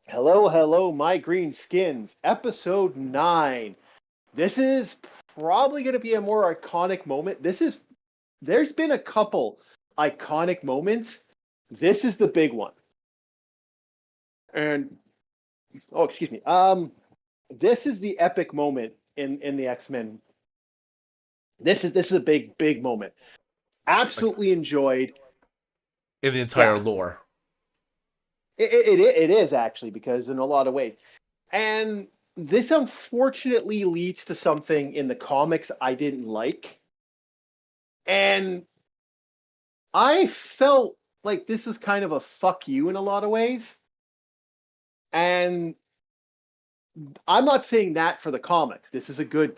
Hello, hello, my green skins. Episode 9. This is probably going to be a more iconic moment. There's been a couple iconic moments. This is the big one. And, oh, excuse me. This is the epic moment in the X-Men. This is a big moment. Like Absolutely enjoyed. in the entire Yeah, lore. it is actually because in a lot of ways. And this unfortunately leads to something in the comics I didn't like. And I felt like this is kind of a fuck you in a lot of ways. And I'm not saying that for the comics. This is a good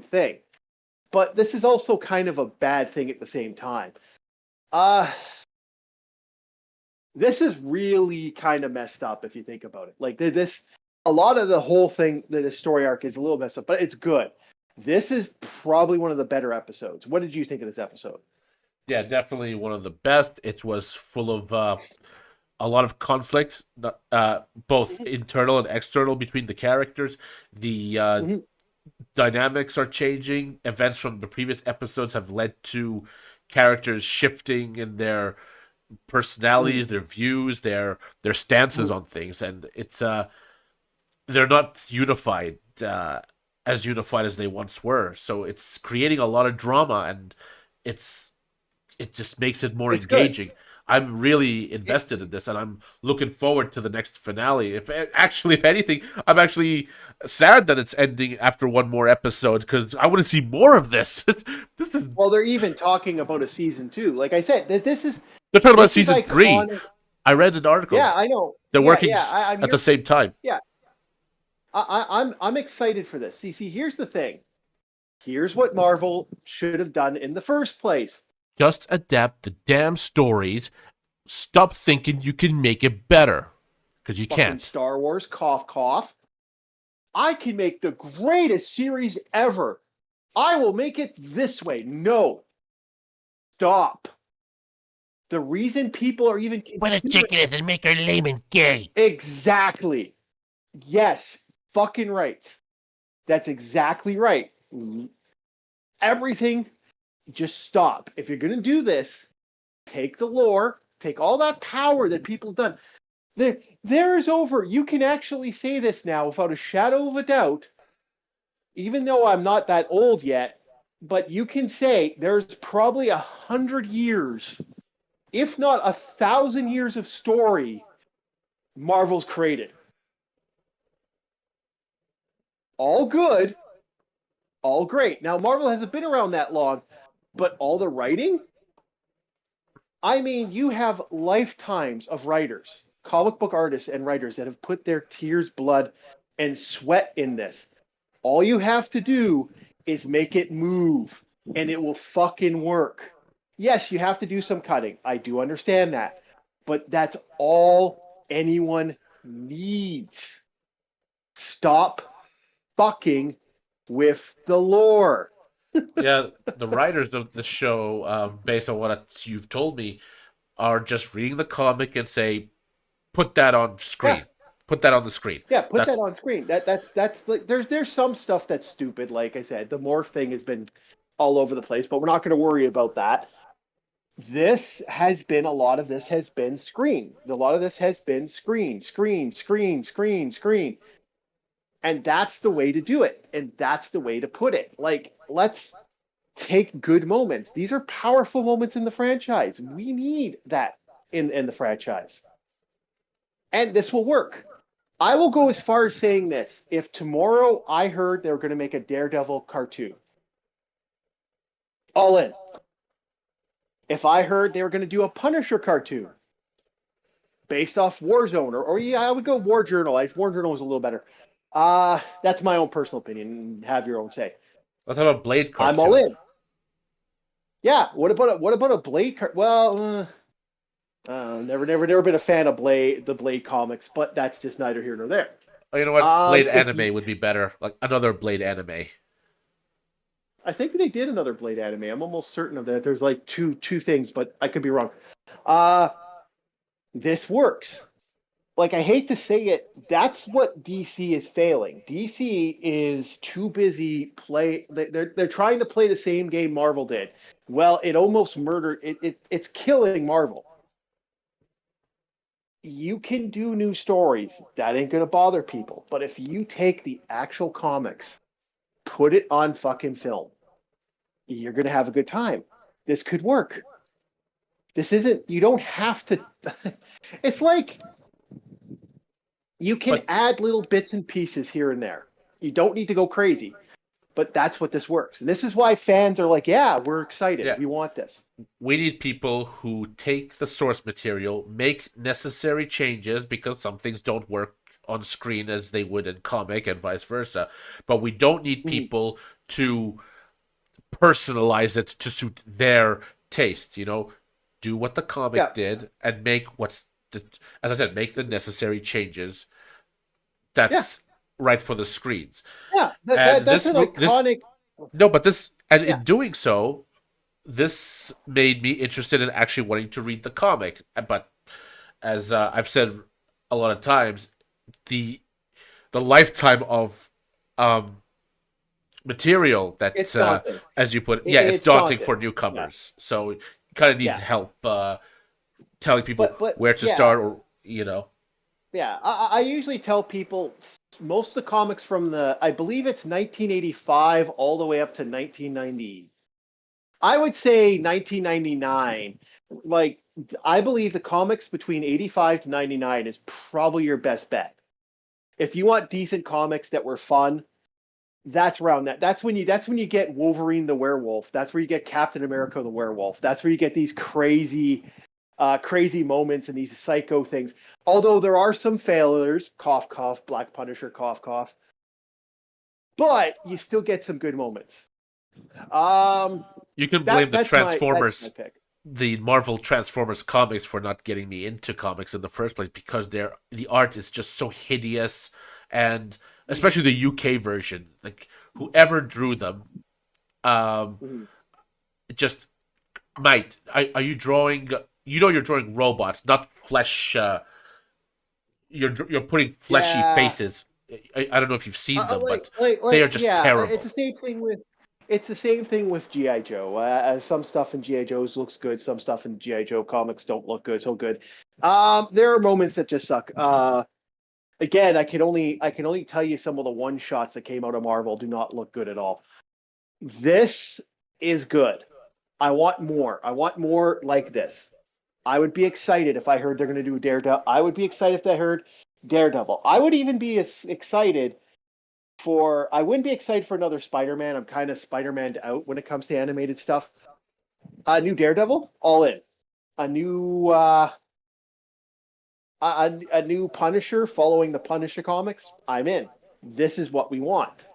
thing. But this is also kind of a bad thing at the same time. Uh this is really kind of messed up if you think about it. Like this a lot of the whole thing, the story arc is a little messed up, but it's good. This is probably one of the better episodes. What did you think of this episode? Yeah, definitely one of the best. It was full of a lot of conflict, both Mm-hmm. internal and external between the characters. The Mm-hmm. dynamics are changing. Events from the previous episodes have led to characters shifting in their Mm-hmm. personalities, their views, their stances Mm-hmm. on things, and it's they're not as unified as they once were. So it's creating a lot of drama, and it's it just makes it more It's good. engaging. I'm really It, invested in this, and I'm looking forward to the next finale. If anything, I'm actually sad that it's ending after one more episode because I want to see more of this. This is well, they're even talking about a season 2. Like I said, this is they're talking about this is season three. iconic. I read an article. Yeah, I know. They're Yeah, working yeah. I'm at the here. same time. Yeah, I'm excited for this. See, here's the thing. Here's what Marvel should have done in the first place. Just adapt the damn stories. Stop thinking you can make it better because you Fucking can't. Star Wars, cough, cough. I can make the greatest series ever. I will make it this way. No, stop. The reason people are even What a considering chicken is and make her lame and gay. exactly. Yes, fucking right. That's exactly right. Everything, just stop. If you're going to do this, take the lore, take all that power that people have done. There is over. You can actually say this now without a shadow of a doubt, even though I'm not that old yet, but you can say there's probably 100 years, if not 1,000 years of story Marvel's created. All good, all great. Now, Marvel hasn't been around that long, but all the writing, I mean, you have lifetimes of writers, comic book artists and writers that have put their tears, blood, and sweat in this. All you have to do is make it move, and it will fucking work. Yes, you have to do some cutting. I do understand that. But that's all anyone needs. Stop fucking with the lore. Yeah, the writers of the show, based on what you've told me, are just reading the comic and say, "Put that on Yeah, screen. Put that on the screen." yeah, put That's that on screen. That's like there's some stuff that's stupid. Like I said, the morph thing has been all over the place, but we're not going to worry about that. This has been a lot of this has been screen. A lot of this has been screen, screen, screen, screen, screen. And that's the way to do it. And that's the way to put it. Like, let's take good moments. These are powerful moments in the franchise. We need that in the franchise. And this will work. I will go as far as saying this. If tomorrow I heard they were going to make a Daredevil cartoon, all in. If I heard they were going to do a Punisher cartoon, based off Warzone, or yeah, I would go War Journal. War Journal was a little better. That's my own personal opinion. Have your own say. let's have a Blade I'm all cartoon. in. Yeah. What about a Blade? Well, never been a fan of the Blade comics, but that's just neither here nor there. Oh, you know what? Blade If you, anime would be better. Like another Blade anime. I think they did another Blade anime. I'm almost certain of that. There's like two things, but I could be wrong. Uh, this works. like I hate to say it, that's what DC is failing. DC is too busy they're trying to play the same game Marvel did. Well, it almost murdered it's killing Marvel. You can do new stories. That ain't gonna bother people. But if you take the actual comics, put it on fucking film, you're gonna have a good time. This could work. This isn't you don't have to it's like you can But add little bits and pieces here and there. You don't need to go crazy, but that's what this works. And this is why fans are like, yeah, we're excited. yeah, We want this. we need people who take the source material, make necessary changes because some things don't work on screen as they would in comic and vice versa. But we don't need Mhm. people to personalize it to suit their taste, you know? Do what the comic Yeah. did and make as I said, make the necessary changes Yeah. that's right for the screens. Yeah. And That's an this iconic. no, but this and Yeah. in doing so, this made me interested in actually wanting to read the comic. But as I've said a lot of times, the the lifetime of um, material It's that, daunting. as you put, yeah, it's It's daunting daunting. for Yeah. newcomers. So you kind of need Yeah. help telling people But where to yeah. start, or you know. Yeah. I usually tell people most of the comics from I believe it's 1985 all the way up to 1990. I would say 1999. Like, I believe the comics between 85 to 99 is probably your best bet. If you want decent comics that were fun, that's around that. That's when you get Wolverine the werewolf. That's where you get Captain America the werewolf. That's where you get these crazy moments and these psycho things. Although there are some failures, cough cough, Black Punisher, cough cough, but you still get some good moments. Um, You can blame that the that's my Transformers, pick. the Marvel Transformers comics for not getting me into comics in the first place because the art is just so hideous, and Mhm, especially the UK version, like whoever drew them, um, mhm. just mate, are you drawing? You know, you're drawing robots, not flesh. You're putting fleshy Yeah, faces. I don't know if you've seen them, but they are like just yeah, it's the terrible. same thing with GI Joe. Some stuff in GI Joe's looks good, some stuff in GI Joe comics don't look good, so good. There are moments that just suck. Again, I can only tell you some of the one shots that came out of Marvel do not look good at all. This is good. I want more. I want more like this. I would be excited if I heard they're going to do Daredevil. I would be excited if I heard Daredevil. I would even be excited I wouldn't be excited for another Spider-Man. I'm kind of Spider-Man out when it comes to animated stuff. A new Daredevil, all in. A new a new Punisher following the Punisher comics, I'm in. This is what we want.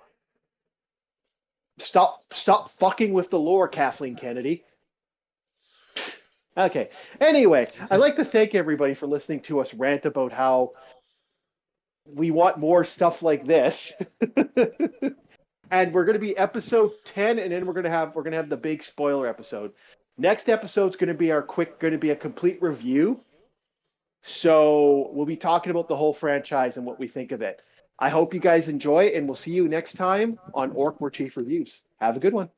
Stop fucking with the lore, Kathleen Kennedy. Okay. Anyway, I'd like to thank everybody for listening to us rant about how we want more stuff like this. And we're going to be episode 10, and then we're going to have the big spoiler episode. Next episode's going to be a complete review. So we'll be talking about the whole franchise and what we think of it. I hope you guys enjoy, and we'll see you next time on Orc War Chief Reviews. Have a good one.